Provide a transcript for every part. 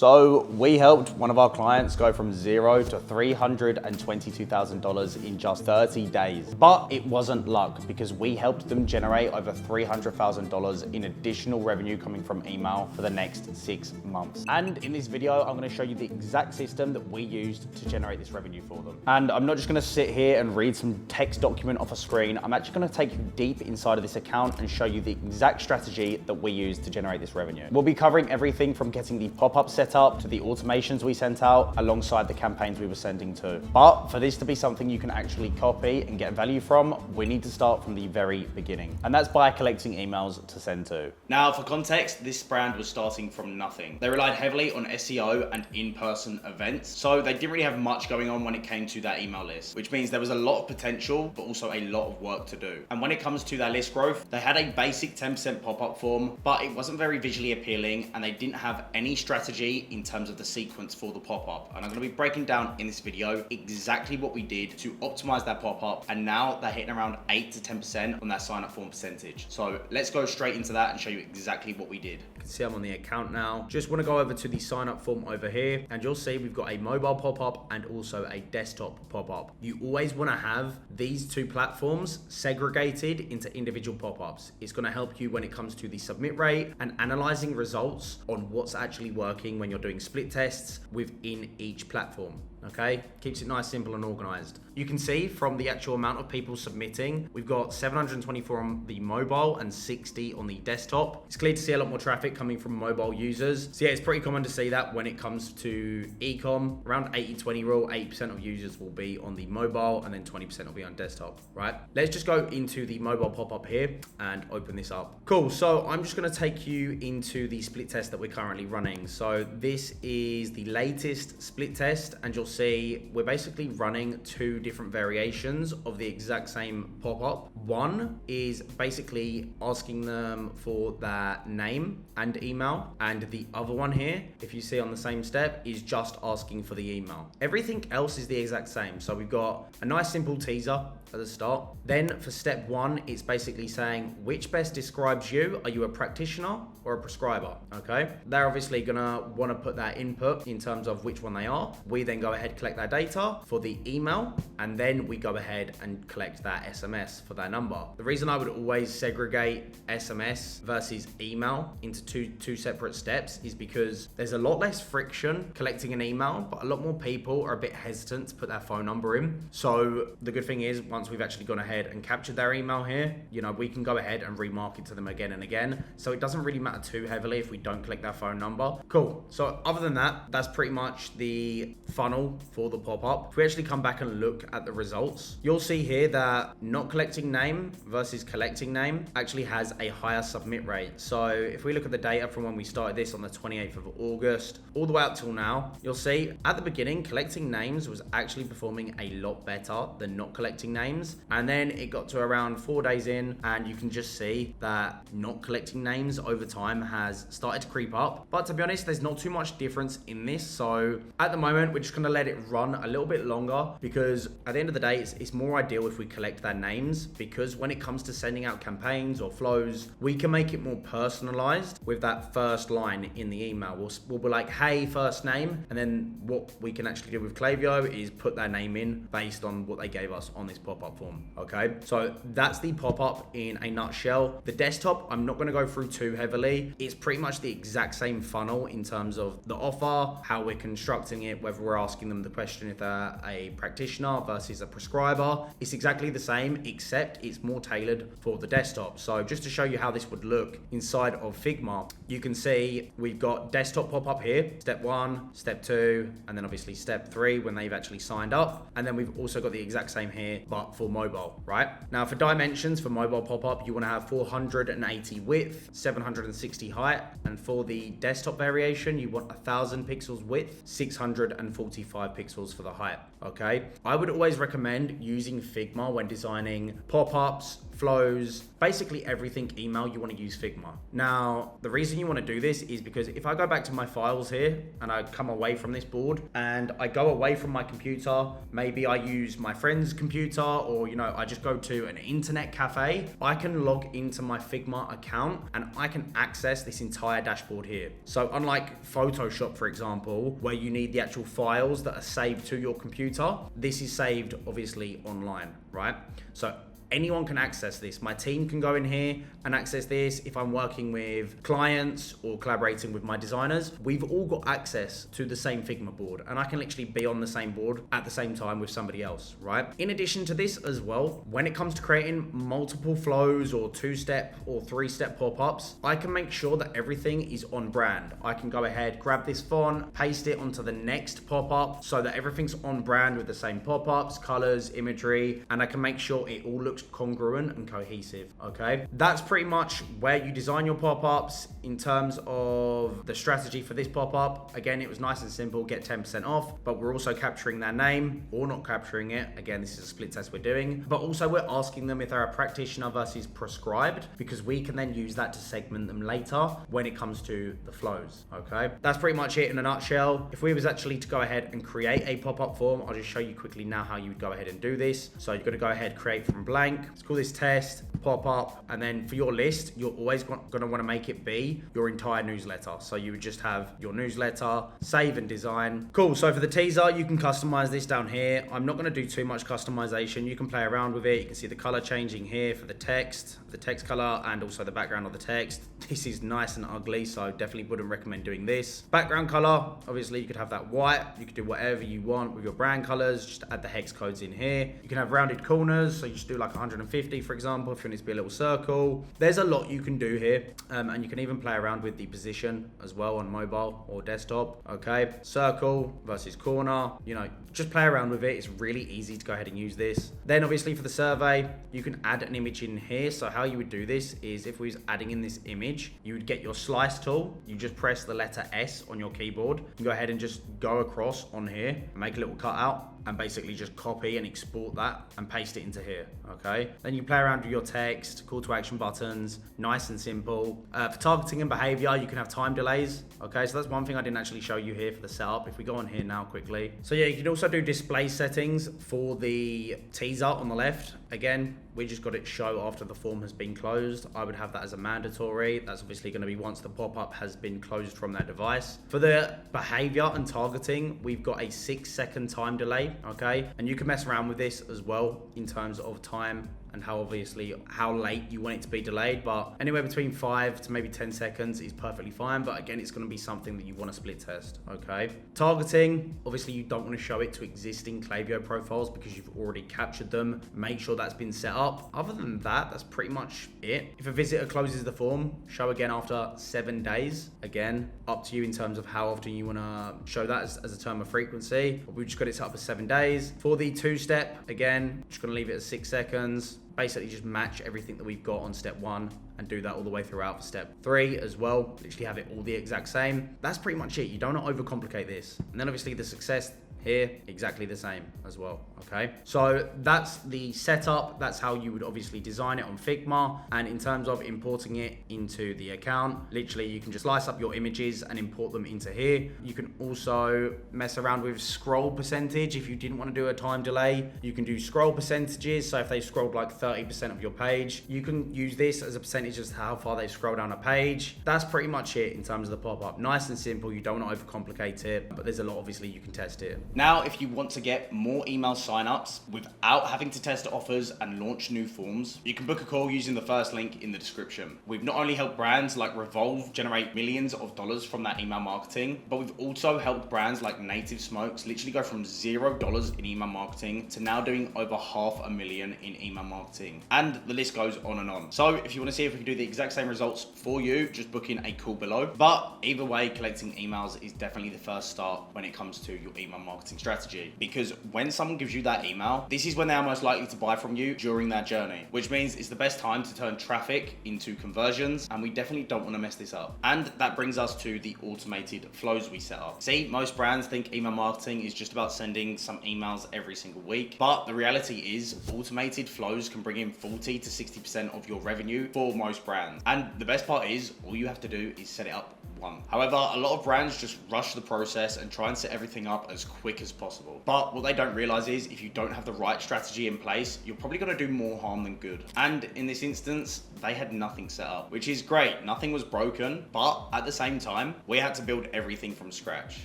So we helped one of our clients go from $0 to $322,000 in just 30 days. But it wasn't luck, because we helped them generate over $300,000 in additional revenue coming from email for the next 6 months. And in this video, I'm gonna show you the exact system that we used to generate this revenue for them. And I'm not just gonna sit here and read some text document off a screen. I'm actually gonna take you deep inside of this account and show you the exact strategy that we used to generate this revenue. We'll be covering everything from getting the pop-up set up to the automations we sent out alongside the campaigns we were sending to. But for this to be something you can actually copy and get value from, we need to start from the very beginning. And that's by collecting emails to send to. Now, for context, this brand was starting from nothing. They relied heavily on SEO and in-person events. So they didn't really have much going on when it came to that email list, which means there was a lot of potential, but also a lot of work to do. And when it comes to their list growth, they had a basic 10% pop-up form, but it wasn't very visually appealing, and they didn't have any strategy in terms of the sequence for the pop-up. And I'm gonna be breaking down in this video exactly what we did to optimize that pop-up, and now they're hitting around 8 to 10% on their sign-up form percentage. So let's go straight into that and show you exactly what we did. You can see I'm on the account now. Just wanna go over to the sign-up form over here, and you'll see we've got a mobile pop-up and also a desktop pop-up. You always wanna have these two platforms segregated into individual pop-ups. It's gonna help you when it comes to the submit rate and analyzing results on what's actually working when you're doing split tests within each platform. Okay, keeps it nice, simple, and organized. You can see from the actual amount of people submitting, we've got 724 on the mobile and 60 on the desktop. It's clear to see a lot more traffic coming from mobile users. So yeah, it's pretty common to see that when it comes to e-com, around 80-20 rule, 80% of users will be on the mobile and then 20% will be on desktop, right? Let's just go into the mobile pop-up here and open this up. Cool, so I'm just gonna take you into the split test that we're currently running. So this is the latest split test, and you'll see we're basically running two different variations of the exact same pop-up. One is basically asking them for their name and email, and the other one here, if you see on the same step, is just asking for the email. Everything else is the exact same. So we've got a nice simple teaser at the start. Then for step one, it's basically saying which best describes you. Are you a practitioner or a prescriber? Okay, they're obviously gonna want to put that input in terms of which one they are. We then go ahead, collect that data for the email, and then we go ahead and collect that SMS for their number. The reason I would always segregate SMS versus email into two separate steps is because there's a lot less friction collecting an email, but a lot more people are a bit hesitant to put their phone number in. So the good thing is, once we've actually gone ahead and captured their email here, you know, we can go ahead and remarket to them again and again. So it doesn't really matter too heavily if we don't collect their phone number. Cool. So other than that, that's pretty much the funnel for the pop-up. If we actually come back and look at the results, you'll see here that not collecting name versus collecting name actually has a higher submit rate. So if we look at the data from when we started this on the 28th of August, all the way up till now, you'll see at the beginning, collecting names was actually performing a lot better than not collecting names. And then it got to around 4 days in, and you can just see that not collecting names over time has started to creep up. But to be honest, there's not too much difference in this. So at the moment, we're just going to let it run a little bit longer, because at the end of the day, it's more ideal if we collect their names, because when it comes to sending out campaigns or flows, we can make it more personalized with that first line in the email. We'll be like, hey, first name. And then what we can actually do with Klaviyo is put their name in based on what they gave us on this pop-up form. Okay, so that's the pop-up in a nutshell. The desktop, I'm not going to go through too heavily. It's pretty much the exact same funnel in terms of the offer, how we're constructing it, whether we're asking them the question if they're a practitioner versus a prescriber. It's exactly the same, except it's more tailored for the desktop. So just to show you how this would look inside of Figma, you can see we've got desktop pop-up here, step 1, step 2, and then obviously step 3 when they've actually signed up. And then we've also got the exact same here, but for mobile, right? Now for dimensions for mobile pop-up, you want to have 480 width, 760 height, and for the desktop variation, you want 1000 pixels width, 645 pixels for the height. Okay, I would always recommend using Figma when designing pop-ups, flows, basically everything email, you want to use Figma. Now, the reason you want to do this is because if I go back to my files here and I come away from this board and I go away from my computer, maybe I use my friend's computer or, you know, I just go to an internet cafe, I can log into my Figma account and I can access this entire dashboard here. So unlike Photoshop, for example, where you need the actual files that are saved to your computer, this is saved obviously online, right? So anyone can access this. My team can go in here and access this. If I'm working with clients or collaborating with my designers, we've all got access to the same Figma board, and I can literally be on the same board at the same time with somebody else, right? In addition to this as well, when it comes to creating multiple flows or 2-step or 3-step pop-ups, I can make sure that everything is on brand. I can go ahead, grab this font, paste it onto the next pop-up so that everything's on brand with the same pop-ups, colors, imagery, and I can make sure it all looks congruent and cohesive, okay? That's pretty much where you design your pop-ups. In terms of the strategy for this pop-up, again, it was nice and simple, get 10% off, but we're also capturing their name or not capturing it. Again, this is a split test we're doing, but also we're asking them if they're a practitioner versus prescribed, because we can then use that to segment them later when it comes to the flows, okay? That's pretty much it in a nutshell. If we was actually to go ahead and create a pop-up form, I'll just show you quickly now how you would go ahead and do this. So you're gonna go ahead, create from blank. Let's call this test, pop up, and then for your list, you're always gonna wanna make it be your entire newsletter. So you would just have your newsletter, save and design. Cool, so for the teaser, you can customize this down here. I'm not gonna do too much customization. You can play around with it. You can see the color changing here for the text color, and also the background of the text. This is nice and ugly, so definitely wouldn't recommend doing this. Background color, obviously you could have that white. You could do whatever you want with your brand colors. Just add the hex codes in here. You can have rounded corners, so you just do like 150, for example, if you want it to be a little circle. There's a lot you can do here, and you can even play around with the position as well on mobile or desktop. Okay, circle versus corner, you know, just play around with it. It's really easy to go ahead and use this. Then obviously for the survey, you can add an image in here. So how you would do this is, if we was adding in this image, you would get your slice tool. You just press the letter S on your keyboard. You go ahead and just go across on here, make a little cutout, and basically just copy and export that and paste it into here, okay? Then you play around with your text, call to action buttons, nice and simple. For targeting and behavior, you can have time delays, okay? So that's one thing I didn't actually show you here for the setup. If we go on here now quickly. So yeah, you can also do display settings for the teaser on the left. Again, we just got it show after the form has been closed. I would have that as a mandatory. That's obviously going to be once the pop-up has been closed from that device. For the behavior and targeting, we've got a 6-second time delay, okay? And you can mess around with this as well in terms of time and how late you want it to be delayed, but anywhere between 5 to maybe 10 seconds is perfectly fine. But again, it's going to be something that you want to split test, okay? Targeting, obviously you don't want to show it to existing Klaviyo profiles because you've already captured them. Make sure that's been set up. Other than that, that's pretty much it. If a visitor closes the form, show again after 7 days. Again, up to you in terms of how often you want to show that as a term of frequency. But we've just got it set up as 7 days. For the 2-step, again, just going to leave it at 6 seconds. Basically just match everything that we've got on step 1 and do that all the way throughout for step 3 as well. Literally have it all the exact same. That's pretty much it. You don't want to overcomplicate this. And then obviously the success here, exactly the same as well, okay? So that's the setup. That's how you would obviously design it on Figma. And in terms of importing it into the account, literally you can just slice up your images and import them into here. You can also mess around with scroll percentage. If you didn't want to do a time delay, you can do scroll percentages. So if they scrolled like 30% of your page, you can use this as a percentage as to how far they scroll down a page. That's pretty much it in terms of the pop-up. Nice and simple. You don't want to overcomplicate it, but there's a lot, obviously, you can test it. Now, if you want to get more email signups without having to test offers and launch new forms, you can book a call using the first link in the description. We've not only helped brands like Revolve generate millions of dollars from that email marketing, but we've also helped brands like Native Smokes literally go from $0 in email marketing to now doing over $500,000 in email marketing. And the list goes on and on. So if you want to see if we can do the exact same results for you, just book in a call below. But either way, collecting emails is definitely the first start when it comes to your email marketing strategy, because when someone gives you that email, this is when they are most likely to buy from you during their journey, which means it's the best time to turn traffic into conversions, and we definitely don't want to mess this up. And that brings us to the automated flows we set up. See, most brands think email marketing is just about sending some emails every single week, but the reality is automated flows can bring in 40 to 60% of your revenue for most brands. And the best part is all you have to do is set it up one. However, a lot of brands just rush the process and try and set everything up as quick as possible. But what they don't realize is if you don't have the right strategy in place, you're probably going to do more harm than good. And in this instance, they had nothing set up, which is great. Nothing was broken, but at the same time, we had to build everything from scratch.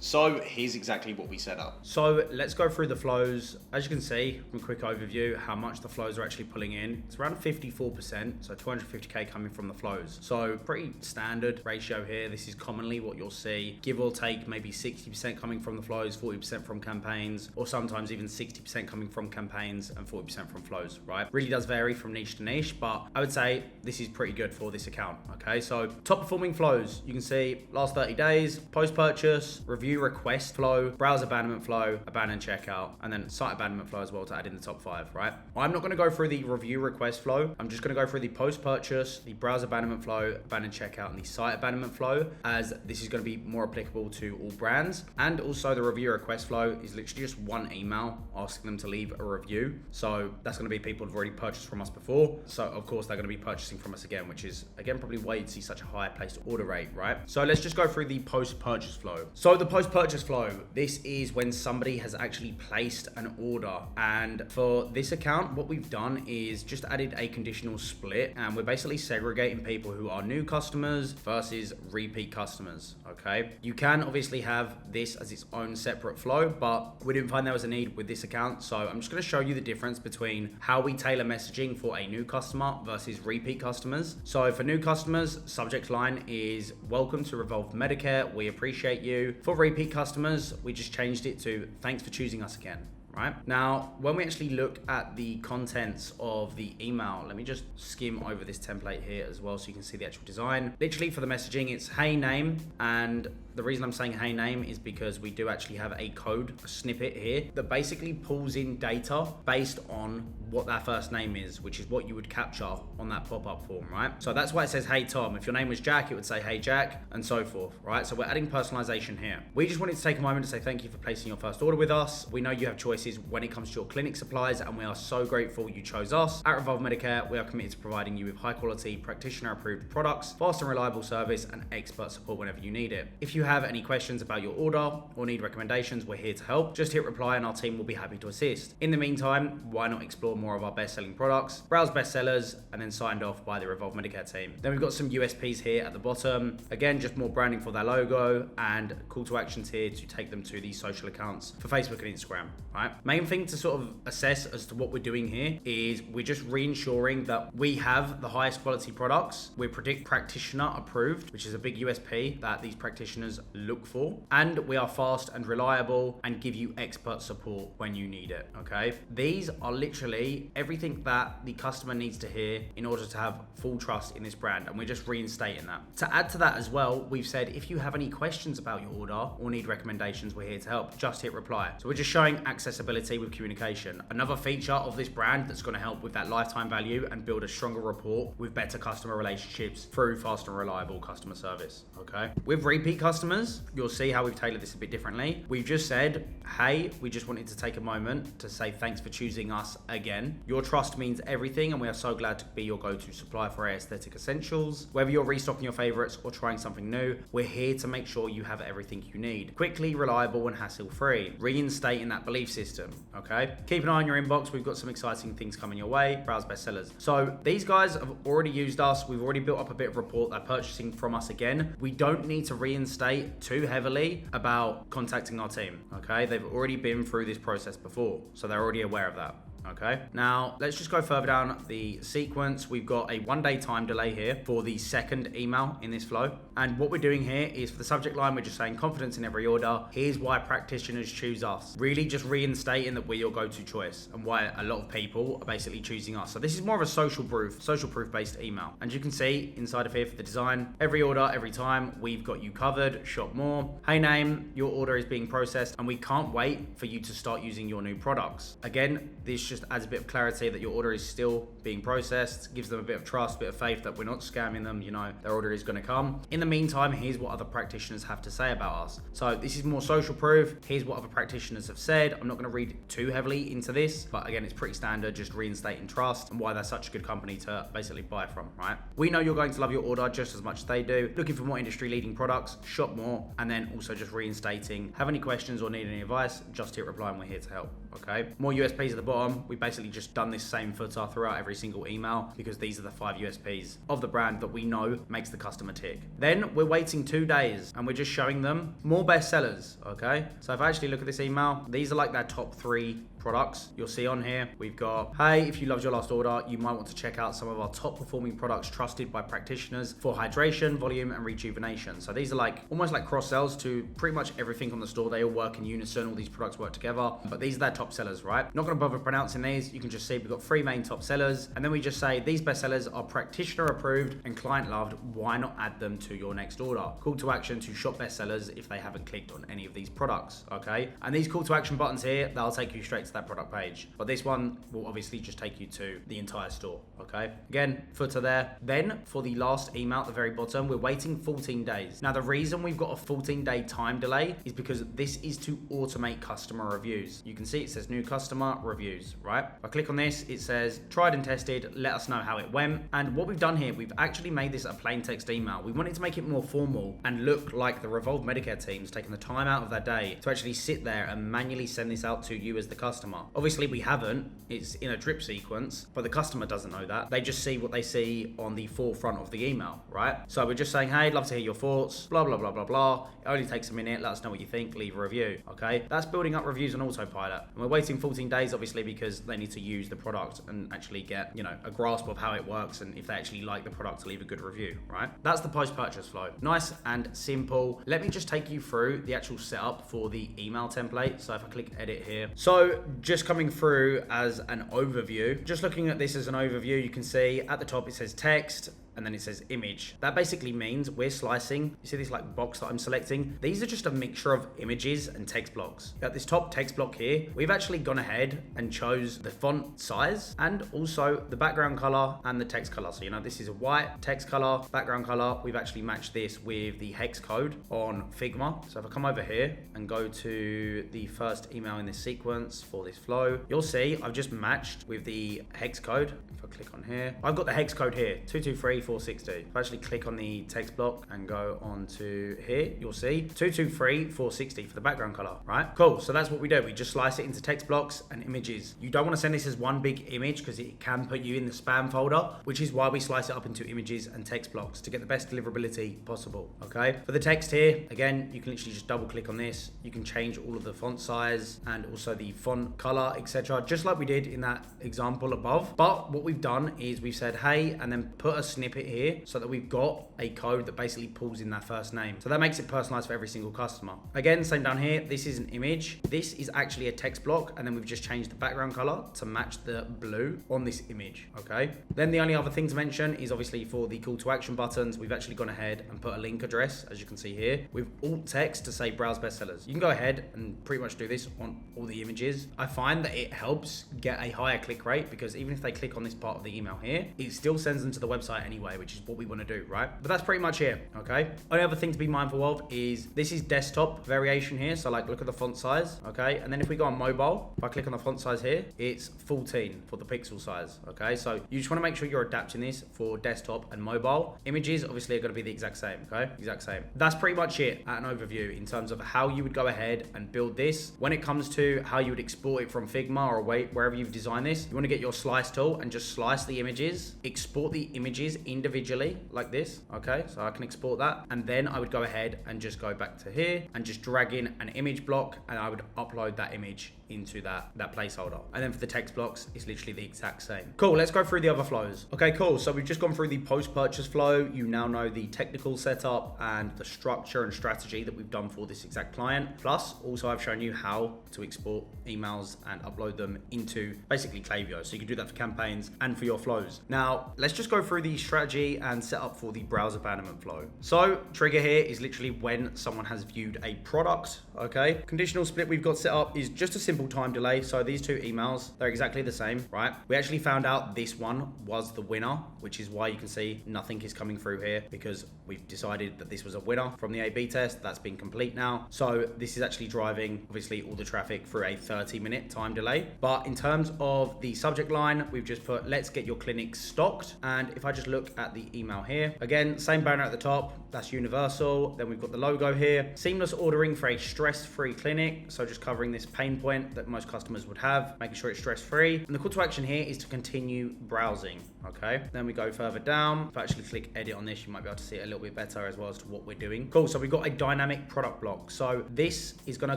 So here's exactly what we set up. So let's go through the flows. As you can see from a quick overview, how much the flows are actually pulling in. It's around 54%, so 250K coming from the flows. So pretty standard ratio here. This is commonly what you'll see, give or take maybe 60% coming from the flows, 40% from campaigns, or sometimes even 60% coming from campaigns and 40% from flows, right? Really does vary from niche to niche, but I would say this is pretty good for this account, okay? So top performing flows, you can see last 30 days, post-purchase, review request flow, browse abandonment flow, abandon checkout, and then site abandonment flow as well to add in the top 5, right? I'm not gonna go through the review request flow. I'm just gonna go through the post-purchase, the browse abandonment flow, abandon checkout, and the site abandonment flow, as this is gonna be more applicable to all brands. And also the review request flow is literally just one email asking them to leave a review. So that's gonna be people who've already purchased from us before. So of course they're gonna be purchasing from us again, which is again probably why you'd see such a higher placed order rate, right? So let's just go through the post-purchase flow. So the post-purchase flow, this is when somebody has actually placed an order. And for this account, what we've done is just added a conditional split, and we're basically segregating people who are new customers versus repeat customers, okay? You can obviously have this as its own separate flow, but we didn't find there was a need with this account. So I'm just gonna show you the difference between how we tailor messaging for a new customer versus repeat customers. So for new customers, subject line is welcome to Revolve Medicare. We appreciate you. For repeat customers, we just changed it to thanks for choosing us again. Right? Now, when we actually look at the contents of the email, let me just skim over this template here as well so you can see the actual design. Literally for the messaging, it's hey name, and the reason I'm saying hey name is because we do actually have a code, a snippet here that basically pulls in data based on what that first name is, which is what you would capture on that pop-up form, right? So that's why it says hey Tom. If your name was Jack, it would say hey Jack, and so forth, right? So we're adding personalization here. We just wanted to take a moment to say thank you for placing your first order with us. We know you have choices when it comes to your clinic supplies, and we are so grateful you chose us. At Revolve Medicare, we are committed to providing you with high quality, practitioner approved products, fast and reliable service, and expert support whenever you need it. If you have any questions about your order or need recommendations, we're here to help. Just hit reply and our team will be happy to assist. In the meantime, why not explore more of our best-selling products, browse bestsellers, and then signed off by the Revolve Medicare team. Then we've got some USPs here at the bottom. Again, just more branding for their logo and call to actions here to take them to the social accounts for Facebook and Instagram, right? Main thing to sort of assess as to what we're doing here is we're just reinsuring that we have the highest quality products. We're practitioner approved, which is a big USP that these practitioners look for. And we are fast and reliable and give you expert support when you need it, okay? These are literally everything that the customer needs to hear in order to have full trust in this brand. And we're just reinstating that. To add to that as well, we've said, if you have any questions about your order or need recommendations, we're here to help. Just hit reply. So we're just showing accessibility with communication. Another feature of this brand that's going to help with that lifetime value and build a stronger rapport with better customer relationships through fast and reliable customer service, okay? With repeat customers, you'll see how we've tailored this a bit differently. We've just said, hey, we just wanted to take a moment to say thanks for choosing us again. Your trust means everything, and we are so glad to be your go-to supplier for aesthetic essentials. Whether you're restocking your favorites or trying something new, we're here to make sure you have everything you need. Quickly, reliable, and hassle-free. Reinstating that belief system, okay? Keep an eye on your inbox. We've got some exciting things coming your way. Browse bestsellers. So these guys have already used us. We've already built up a bit of rapport. They're purchasing from us again. We don't need to reinstate too heavily about contacting our team, okay? They've already been through this process before, so they're already aware of that. Okay, now let's just go further down the sequence. We've got a 1-day time delay here for the second email in this flow. And what we're doing here is for the subject line, we're just saying confidence in every order. Here's why practitioners choose us. Really just reinstating that we're your go-to choice and why a lot of people are basically choosing us. So this is more of a social proof based email. And you can see inside of here for the design, every order, every time, we've got you covered, shop more. Hey name, your order is being processed and we can't wait for you to start using your new products. Again, this just adds a bit of clarity that your order is still being processed, gives them a bit of trust, a bit of faith that we're not scamming them, you know, their order is going to come. In the meantime, here's what other practitioners have to say about us. So this is more social proof. Here's what other practitioners have said. I'm not going to read too heavily into this, but again, it's pretty standard, just reinstating trust and why they're such a good company to basically buy from, right? We know you're going to love your order just as much as they do. Looking for more industry leading products, shop more, and then also just reinstating. Have any questions or need any advice, just hit reply and we're here to help, okay? More USPs at the bottom. We've basically just done this same footer throughout every single email because these are the 5 USPs of the brand that we know makes the customer tick. Then we're waiting 2 days and we're just showing them more bestsellers, okay? So if I actually look at this email, these are like their top 3 products you'll see on here. We've got, hey, if you loved your last order, you might want to check out some of our top performing products trusted by practitioners for hydration, volume, and rejuvenation. So these are like almost like cross sells to pretty much everything on the store. They all work in unison. All these products work together, but these are their top sellers, right? Not going to bother pronouncing these. You can just see we've got 3 main top sellers, and then we just say these best sellers are practitioner approved and client loved. Why not add them to your next order? Call to action to shop best sellers if they haven't clicked on any of these products, okay? And these call to action buttons here, they'll take you straight to that product page, but this one will obviously just take you to the entire store, okay? Again, footer there. Then for the last email at the very bottom, we're waiting 14 days. Now the reason we've got a 14-day time delay is because this is to automate customer reviews. You can see it says new customer reviews, right? If I click on this, it says tried and tested, let us know how it went. And what we've done here, we've actually made this a plain text email. We wanted to make it more formal and look like the Revolve Medicare team's taking the time out of their day to actually sit there and manually send this out to you as the customer. Obviously we haven't, it's in a drip sequence, but the customer doesn't know that. They just see what they see on the forefront of the email, right? So we're just saying, hey, I'd love to hear your thoughts, blah, blah, blah, blah, blah. It only takes a minute, let us know what you think, leave a review, okay? That's building up reviews on autopilot. And we're waiting 14 days, obviously, because they need to use the product and actually get, you know, a grasp of how it works and if they actually like the product to leave a good review, right? That's the post-purchase flow. Nice and simple. Let me just take you through the actual setup for the email template. So if I click edit here. So just coming through as an overview, just looking at this as an overview, you can see at the top it says text, and then it says image. That basically means we're slicing. You see this like box that I'm selecting? These are just a mixture of images and text blocks. At this top text block here, we've actually gone ahead and chose the font size and also the background color and the text color. So, you know, this is a white text color, background color. We've actually matched this with the hex code on Figma. So if I come over here and go to the first email in this sequence for this flow, you'll see I've just matched with the hex code. If I click on here, I've got the hex code here, 223460. If I actually click on the text block and go on to here, you'll see 223460 for the background color, right? Cool, so that's what we do. We just slice it into text blocks and images. You don't want to send this as one big image because it can put you in the spam folder, which is why we slice it up into images and text blocks to get the best deliverability possible, okay? For the text here, again, you can literally just double click on this. You can change all of the font size and also the font color, etc., just like we did in that example above. But what we've done is we've said, hey, and then put a snippet here so that we've got a code that basically pulls in their first name. So that makes it personalized for every single customer. Again, same down here, this is an image. This is actually a text block, and then we've just changed the background color to match the blue on this image, okay? Then the only other thing to mention is obviously for the call to action buttons, we've actually gone ahead and put a link address, as you can see here, with alt text to say browse bestsellers. You can go ahead and pretty much do this on all the images. I find that it helps get a higher click rate because even if they click on this part of the email here, it still sends them to the website anyway, which is what we want to do, right? But that's pretty much it, okay? Only other thing to be mindful of is this is desktop variation here. So like look at the font size, okay? And then if we go on mobile, if I click on the font size here, it's 14 for the pixel size, okay? So you just want to make sure you're adapting this for desktop and mobile. Images obviously are going to be the exact same, okay? Exact same. That's pretty much it at an overview in terms of how you would go ahead and build this. When it comes to how you would export it from Figma or wherever you've designed this, you want to get your slice tool and just slice the images, export the images individually like this, okay? So I can export that, and then I would go ahead and just go back to here and just drag in an image block, and I would upload that image into that placeholder. And then for the text blocks, it's literally the exact same. Cool, let's go through the other flows. Okay, cool. So we've just gone through the post-purchase flow. You now know the technical setup and the structure and strategy that we've done for this exact client. Plus, also I've shown you how to export emails and upload them into basically Klaviyo. So you can do that for campaigns and for your flows. Now, let's just go through the strategy and setup for the browse abandonment flow. So trigger here is literally when someone has viewed a product, okay? Conditional split we've got set up is just a simple time delay. So these two emails, they're exactly the same, right? We actually found out this one was the winner, which is why you can see nothing is coming through here, because we've decided that this was a winner from the A/B test. That's been complete now. So this is actually driving, obviously, all the traffic through a 30-minute time delay. But in terms of the subject line, we've just put, let's get your clinic stocked. And if I just look at the email here, again, same banner at the top, that's universal. Then we've got the logo here, seamless ordering for a stress-free clinic. So just covering this pain point that most customers would have, making sure it's stress-free. And the call to action here is to continue browsing, okay? Then we go further down. If I actually click edit on this, you might be able to see it a little bit better as well as to what we're doing. Cool, so we've got a dynamic product block. So this is gonna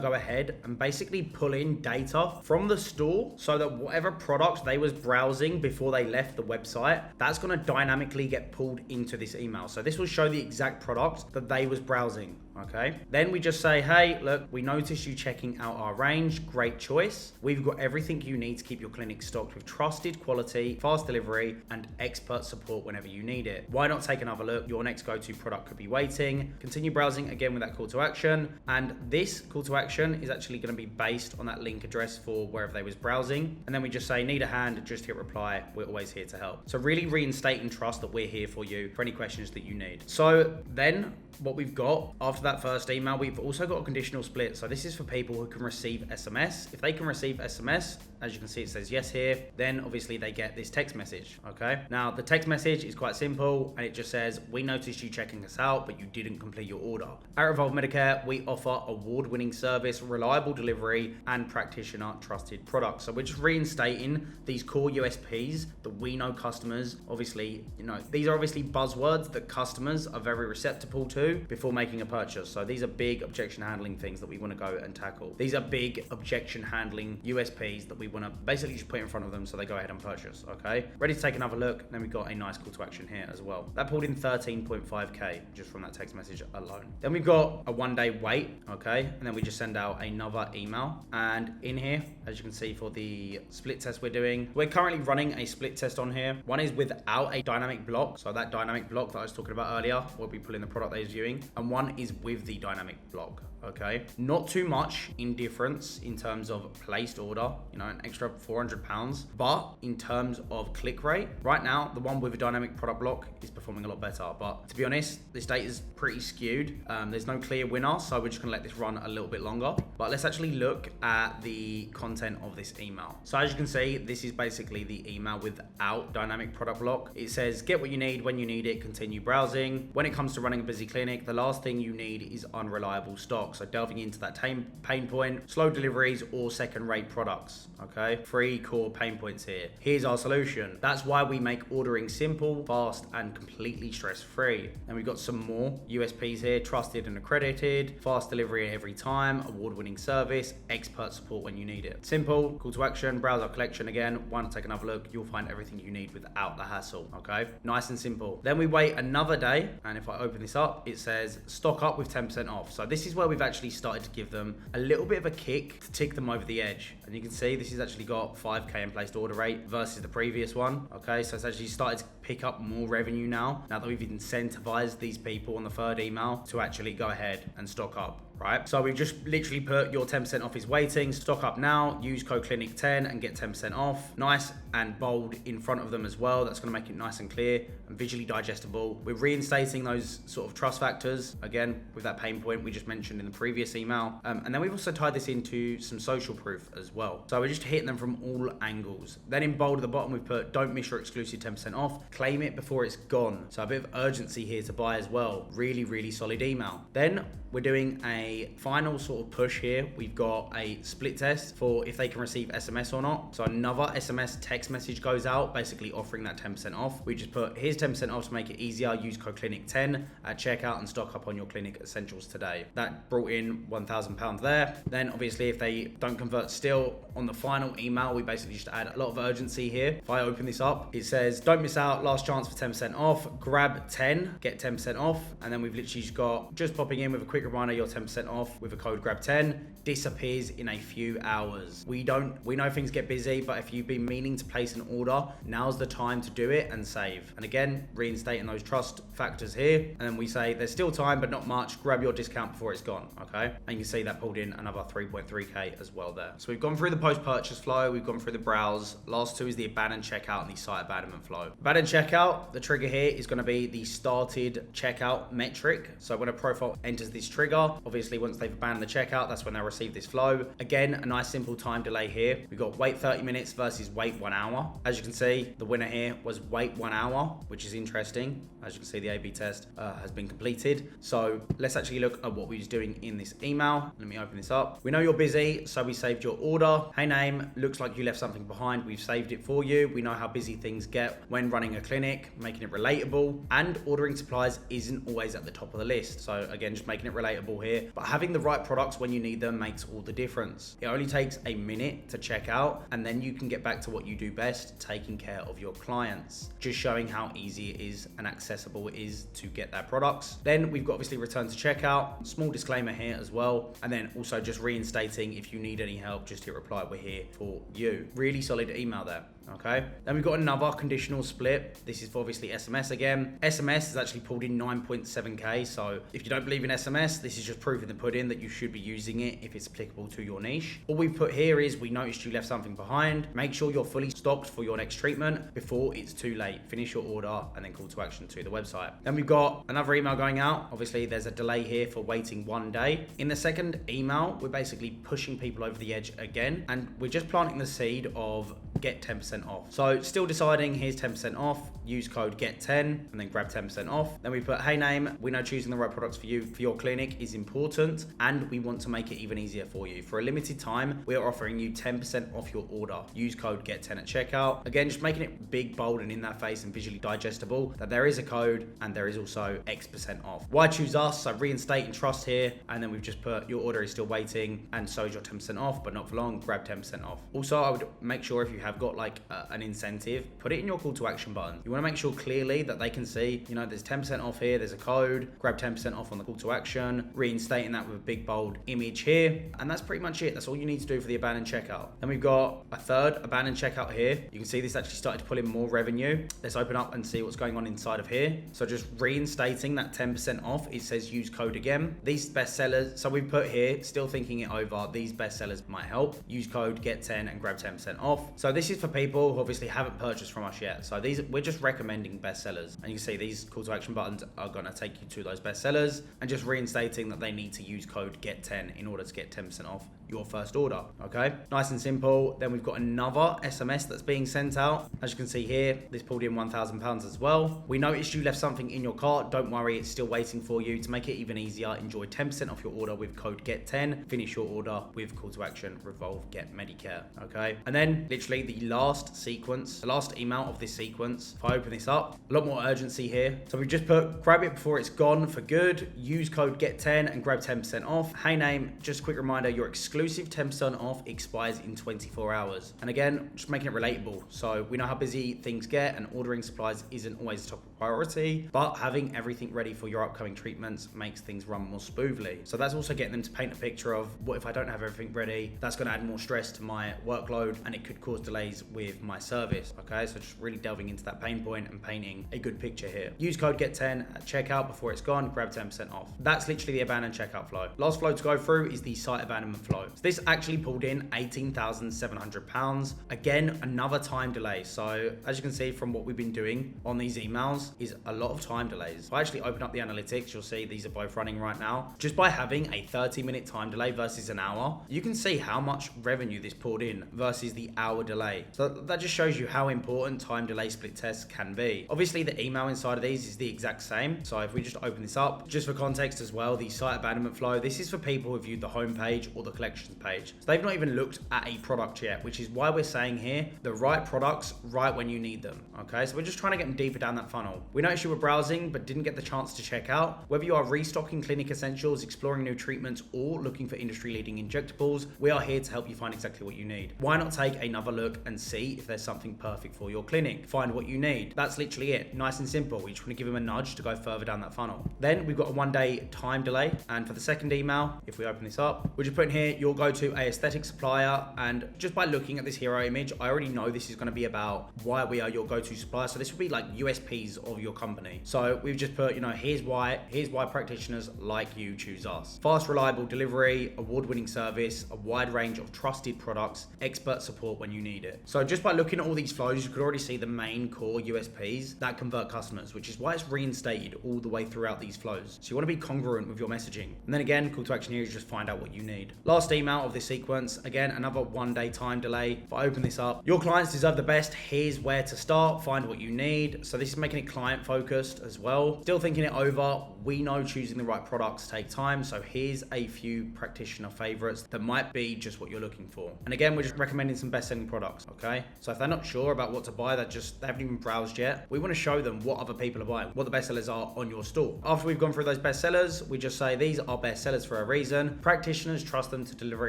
go ahead and basically pull in data from the store so that whatever product they was browsing before they left the website, that's gonna dynamically get pulled into this email. So this will show the exact product that they was browsing, okay? Then we just say, hey, look, we noticed you checking out our range, great choice. We've got everything you need to keep your clinic stocked with trusted quality, fast delivery, and expert support whenever you need it. Why not take another look? Your next go-to product could be waiting. Continue browsing again with that call to action. And this call to action is actually gonna be based on that link address for wherever they was browsing. And then we just say, need a hand, just hit reply. We're always here to help. So really reinstating trust that we're here for you for any questions that you need. So then what we've got after that first email, we've also got a conditional split. So this is for people who can receive SMS. If they can receive SMS, as you can see, it says yes here, then obviously they get this text message, okay? Now, the text message is quite simple, and it just says, we noticed you checking us out, but you didn't complete your order. At Revolve Medicare, we offer award-winning service, reliable delivery, and practitioner-trusted products. So we're just reinstating these core USPs that we know customers, obviously, these are obviously buzzwords that customers are very receptive to before making a purchase. So these are big objection handling things that we want to go and tackle. These are big objection handling USPs that we want to basically just put in front of them so they go ahead and purchase, okay? Ready to take another look. Then we've got a nice call to action here as well. That pulled in 13.5K just from that text message alone. Then we've got a 1-day wait, okay? And then we just send out another email. And in here, as you can see for the split test we're doing, we're currently running a split test on here. One is without a dynamic block. So that dynamic block that I was talking about earlier, we'll be pulling the product they're viewing. And one is with the dynamic block, okay? Not too much in difference in terms of placed order, an extra £400. But in terms of click rate, right now, the one with a dynamic product block is performing a lot better. But to be honest, this data is pretty skewed. There's no clear winner, so we're just gonna let this run a little bit longer. But let's actually look at the content of this email. So as you can see, this is basically the email without dynamic product block. It says, get what you need when you need it, continue browsing. When it comes to running a busy clinic, the last thing you need is unreliable stock. So delving into that pain point, slow deliveries or second-rate products, okay? 3 core pain points here. Here's our solution. That's why we make ordering simple, fast, and completely stress-free. And we've got some more USPs here: trusted and accredited, fast delivery every time, award-winning service, expert support when you need it. Simple, call to action, browse our collection again. Why not take another look? You'll find everything you need without the hassle, okay? Nice and simple. Then we wait another day, and if I open this up, it says stock up with 10% off. So this is where we've actually started to give them a little bit of a kick to tick them over the edge. And you can see this has actually got 5K in placed order rate versus the previous one, okay? So it's actually started to pick up more revenue now that we've incentivized these people on the third email to actually go ahead and stock up. Right? So we've just literally put your 10% off is waiting, stock up now, use code clinic10 and get 10% off. Nice and bold in front of them as well. That's going to make it nice and clear and visually digestible. We're reinstating those sort of trust factors again with that pain point we just mentioned in the previous email. And then we've also tied this into some social proof as well. So we're just hitting them from all angles. Then in bold at the bottom, we've put don't miss your exclusive 10% off, claim it before it's gone. So a bit of urgency here to buy as well. Really, really solid email. Then we're doing a final sort of push here. We've got a split test for if they can receive SMS or not. So another SMS text message goes out, basically offering that 10% off. We just put here's 10% off to make it easier. Use code clinic10 at checkout and stock up on your clinic essentials today. That brought in £1,000 there. Then obviously if they don't convert still, on the final email, we basically just add a lot of urgency here. If I open this up, it says don't miss out, last chance for 10% off, grab 10, get 10% off. And then we've literally just got just popping in with a quick reminder, your 10% 10% off with a code grab10 disappears in a few hours. We know things get busy, but if you've been meaning to place an order, now's the time to do it and save. And again, reinstating those trust factors here, and then we say there's still time but not much, grab your discount before it's gone. Okay, and you can see that pulled in another 3.3k as well there. So we've gone through the post-purchase flow, we've gone through the browse. Last two is the abandoned checkout and the site abandonment flow. Abandoned checkout, the trigger here is going to be the started checkout metric. So when a profile enters this trigger, obviously once they've abandoned the checkout, that's when they'll receive this flow. Again, a nice simple time delay here. We've got wait 30 minutes versus wait 1 hour. As you can see, the winner here was wait 1 hour, which is interesting. As you can see, the A/B test has been completed. So let's actually look at what we was doing in this email. Let me open this up. We know you're busy, so we saved your order. Hey name, looks like you left something behind. We've saved it for you. We know how busy things get when running a clinic, making it relatable, and ordering supplies isn't always at the top of the list. So again, just making it relatable here, but having the right products when you need them makes all the difference. It only takes a minute to check out, and then you can get back to what you do best, taking care of your clients. Just showing how easy it is and accessible it is to get their products. Then we've got obviously return to checkout, small disclaimer here as well, and then also just reinstating if you need any help, just hit reply, we're here for you. Really solid email there. Okay, then we've got another conditional split. This is for obviously SMS again. SMS has actually pulled in 9.7k. So if you don't believe in SMS, this is just proof in the pudding that you should be using it if it's applicable to your niche. All we've put here is we noticed you left something behind. Make sure you're fully stocked for your next treatment before it's too late. Finish your order and then call to action to the website. Then we've got another email going out. Obviously there's a delay here for waiting 1 day. In the second email, we're basically pushing people over the edge again, and we're just planting the seed of get 10% off. So still deciding, here's 10% off, use code get10 and then grab 10% off. Then we put, hey name, we know choosing the right products for you for your clinic is important, and we want to make it even easier for you. For a limited time, we are offering you 10% off your order. Use code get10 at checkout. Again, just making it big, bold and in their face and visually digestible that there is a code and there is also X% off. Why choose us? So reinstate and trust here, and then we've just put your order is still waiting and so is your 10% off, but not for long, grab 10% off. Also, I would make sure if you have got like an incentive, put it in your call to action button. You want to make sure clearly that they can see, you know, there's 10% off here, there's a code, grab 10% off on the call to action, reinstating that with a big bold image here. And that's pretty much it. That's all you need to do for the abandoned checkout. Then we've got a third abandoned checkout here. You can see this actually started to pull in more revenue. Let's open up and see what's going on inside of here. So just reinstating that 10% off, it says use code again. These bestsellers, so we put here, still thinking it over, these bestsellers might help. Use code get10 and grab 10% off. So this is for people who obviously haven't purchased from us yet. So these, we're just recommending bestsellers. And you can see these call to action buttons are going to take you to those bestsellers, and just reinstating that they need to use code get10 in order to get 10% off your first order. Okay, nice and simple. Then we've got another SMS that's being sent out. As you can see here, this pulled in £1,000 as well. We noticed you left something in your cart. Don't worry, it's still waiting for you. To make it even easier, enjoy 10% off your order with code get10. Finish your order with call to action Revolve Get Medicare. Okay, and then literally the last sequence, the last email of this sequence, if I open this up, a lot more urgency here. So we've just put grab it before it's gone for good. Use code get10 and grab 10% off. Hey name, just a quick reminder, your exclusive 10% off expires in 24 hours. And again, just making it relatable. So we know how busy things get and ordering supplies isn't always the top priority, but having everything ready for your upcoming treatments makes things run more smoothly. So that's also getting them to paint a picture of what if I don't have everything ready? That's going to add more stress to my workload and it could cause delays with my service. Okay, so just really delving into that pain point and painting a good picture here. Use code get10 at checkout before it's gone, grab 10% off. That's literally the abandoned checkout flow. Last flow to go through is the site abandonment flow. So this actually pulled in £18,700. Again, another time delay. So as you can see from what we've been doing on these emails is a lot of time delays. If I actually open up the analytics, you'll see these are both running right now. Just by having a 30-minute time delay versus an hour, you can see how much revenue this pulled in versus the hour delay. So that just shows you how important time delay split tests can be. Obviously, the email inside of these is the exact same. So if we just open this up, just for context as well, the site abandonment flow, this is for people who viewed the homepage or the collections page. So they've not even looked at a product yet, which is why we're saying here, the right products right when you need them. Okay, so we're just trying to get them deeper down that funnel. email. We noticed you were browsing but didn't get the chance to check out. Whether you are restocking clinic essentials, exploring new treatments, or looking for industry-leading injectables, we are here to help you find exactly what you need. Why not take another look and see if there's something perfect for your clinic? Find what you need. That's literally it. Nice and simple. We just want to give them a nudge to go further down that funnel. Then we've got a 1-day time delay. And for the second email, if we open this up, we're just putting here, you'll go to a aesthetic supplier. And just by looking at this hero image, I already know this is going to be about why we are your go-to supplier. So this would be like USPs of your company. So we've just put, here's why practitioners like you choose us. Fast, reliable delivery, award-winning service, a wide range of trusted products, expert support when you need it. So just by looking at all these flows, you could already see the main core USPs that convert customers, which is why it's reinstated all the way throughout these flows. So you want to be congruent with your messaging. And then again, call to action here is just find out what you need. Last email of this sequence, again, another 1-day time delay. If I open this up, your clients deserve the best. Here's where to start, find what you need. So this is making it client focused as well. Still thinking it over. We know choosing the right products take time. So here's a few practitioner favorites that might be just what you're looking for. And again, we're just recommending some best-selling products, okay? So if they're not sure about what to buy, they haven't even browsed yet, we want to show them what other people are buying, what the bestsellers are on your store. After we've gone through those bestsellers, we just say these are bestsellers for a reason. Practitioners trust them to deliver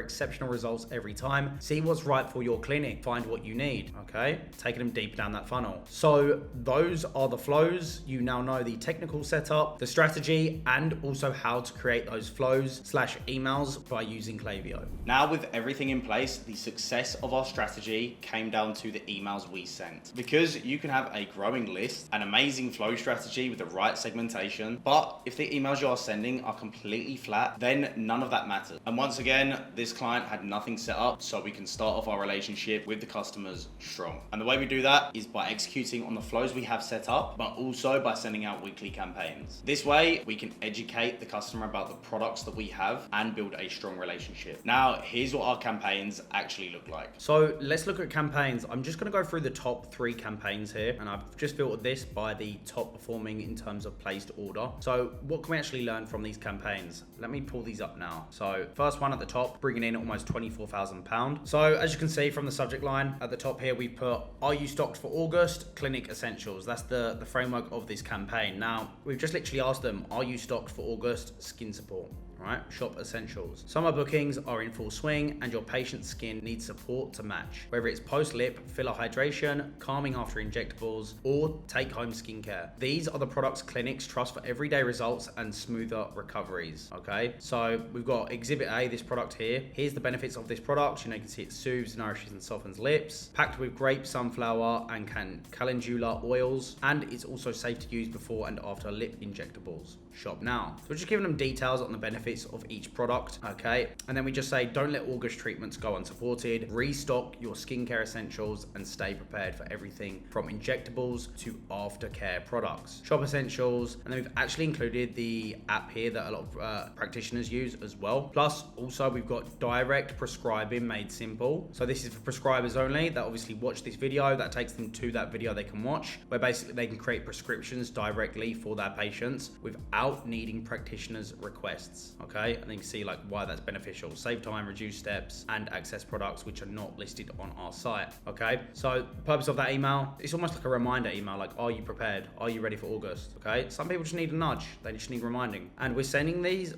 exceptional results every time. See what's right for your clinic. Find what you need, okay? Taking them deeper down that funnel. So those are the flows. You now know the technical setup, the strategy, and also how to create those flows/emails by using Klaviyo. Now with everything in place, the success of our strategy came down to the emails we sent. Because you can have a growing list, an amazing flow strategy with the right segmentation, but if the emails you are sending are completely flat, then none of that matters. And once again, this client had nothing set up, so we can start off our relationship with the customers strong. And the way we do that is by executing on the flows we have set up, but also by sending out weekly campaigns. This way, we can educate the customer about the products that we have and build a strong relationship. Now, here's what our campaigns actually look like. So let's look at campaigns. I'm just going to go through the top 3 campaigns here, and I've just filtered this by the top performing in terms of placed order. So what can we actually learn from these campaigns? Let me pull these up now. So first one at the top, bringing in almost £24,000. So as you can see from the subject line at the top here, we put, are you stocked for August? Clinic essentials. That's the framework of this campaign. Now, we've just literally asked them, are you stocked for August? Skin support. Right? Shop essentials. Summer bookings are in full swing and your patient's skin needs support to match. Whether it's post-lip, filler hydration, calming after injectables, or take-home skincare. These are the products clinics trust for everyday results and smoother recoveries. Okay, so we've got Exhibit A, this product here. Here's the benefits of this product. You can see it soothes, nourishes, and softens lips. Packed with grape, sunflower, and calendula oils. And it's also safe to use before and after lip injectables. Shop now. So we're just giving them details on the benefits of each product, okay? And then we just say, don't let August treatments go unsupported. Restock your skincare essentials and stay prepared for everything from injectables to aftercare products. Shop essentials, and then we've actually included the app here that a lot of practitioners use as well. Plus, also we've got direct prescribing made simple. So this is for prescribers only that obviously watch this video. That takes them to that video they can watch, where basically they can create prescriptions directly for their patients without needing practitioners' requests, okay? And then you can see like why that's beneficial. Save time, reduce steps, and access products which are not listed on our site, okay? So the purpose of that email, it's almost like a reminder email, like, are you prepared? Are you ready for August, okay? Some people just need a nudge. They just need reminding. And we're sending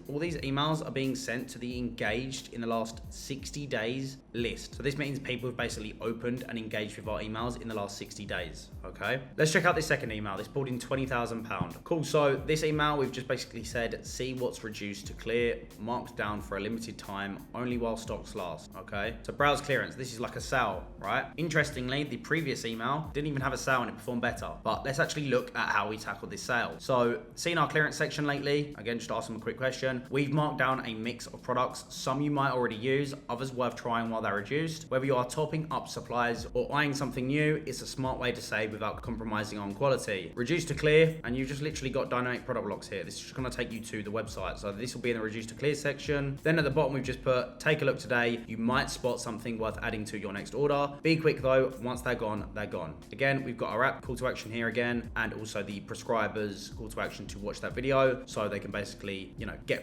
all these emails are being sent to the engaged in the last 60 days list. So this means people have basically opened and engaged with our emails in the last 60 days, okay? Let's check out this second email. This pulled in £20,000. Cool, so this email, we've just basically said, see what's reduced to clear, marked down for a limited time, only while stocks last, okay? So browse clearance, this is like a sale, right? Interestingly, the previous email didn't even have a sale and it performed better. But let's actually look at how we tackled this sale. So seen our clearance section lately, again, just ask them a quick question. We've marked down a mix of products. Some you might already use, others worth trying while they're reduced. Whether you are topping up supplies or eyeing something new, it's a smart way to save without compromising on quality. Reduce to clear, and you've just literally got dynamic product blocks here. This is just going to take you to the website. So this will be in the reduce to clear section. Then at the bottom, we've just put, take a look today. You might spot something worth adding to your next order. Be quick though, once they're gone, they're gone. Again, we've got our app call to action here again, and also the prescribers call to action to watch that video so they can basically,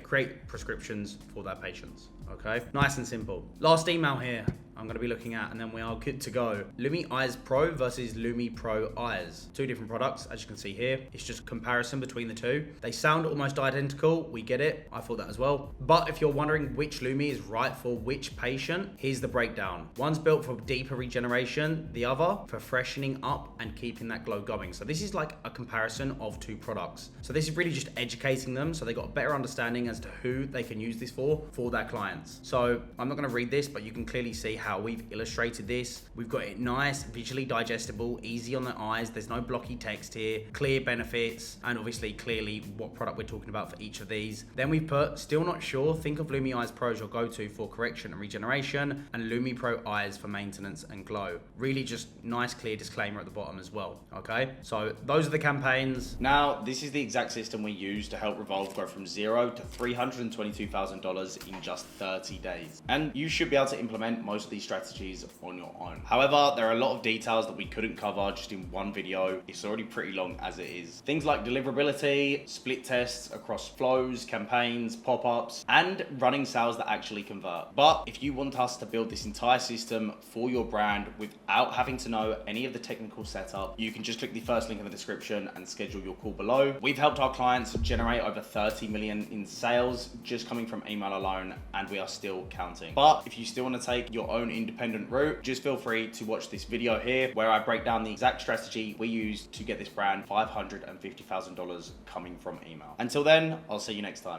create prescriptions for their patients. Okay, nice and simple. Last email here. I'm going to be looking at, and then we are good to go. Lumi Eyes Pro versus Lumi Pro Eyes. Two different products, as you can see here. It's just a comparison between the two. They sound almost identical. We get it. I thought that as well. But if you're wondering which Lumi is right for which patient, here's the breakdown. One's built for deeper regeneration, the other for freshening up and keeping that glow going. So this is like a comparison of two products. So this is really just educating them so they got a better understanding as to who they can use this for their clients. So I'm not going to read this, but you can clearly see how we've illustrated this. We've got it nice, visually digestible, easy on the eyes. There's no blocky text here, clear benefits, and obviously clearly what product we're talking about for each of these. Then we've put, still not sure, think of Lumi Eyes Pro as your go-to for correction and regeneration, and Lumi Pro Eyes for maintenance and glow. Really just nice clear disclaimer at the bottom as well, okay? So those are the campaigns. Now, this is the exact system we use to help Revolve go from $0 to $322,000 in just 30 days. And you should be able to implement most of these strategies on your own. However, there are a lot of details that we couldn't cover just in one video. It's already pretty long as it is. Things like deliverability, split tests across flows, campaigns, pop-ups, and running sales that actually convert. But if you want us to build this entire system for your brand without having to know any of the technical setup, you can just click the first link in the description and schedule your call below. We've helped our clients generate over 30 million in sales just coming from email alone, and we are still counting. But if you still want to take your own independent route, just feel free to watch this video here where I break down the exact strategy we use to get this brand $550,000 coming from email. Until then, I'll see you next time.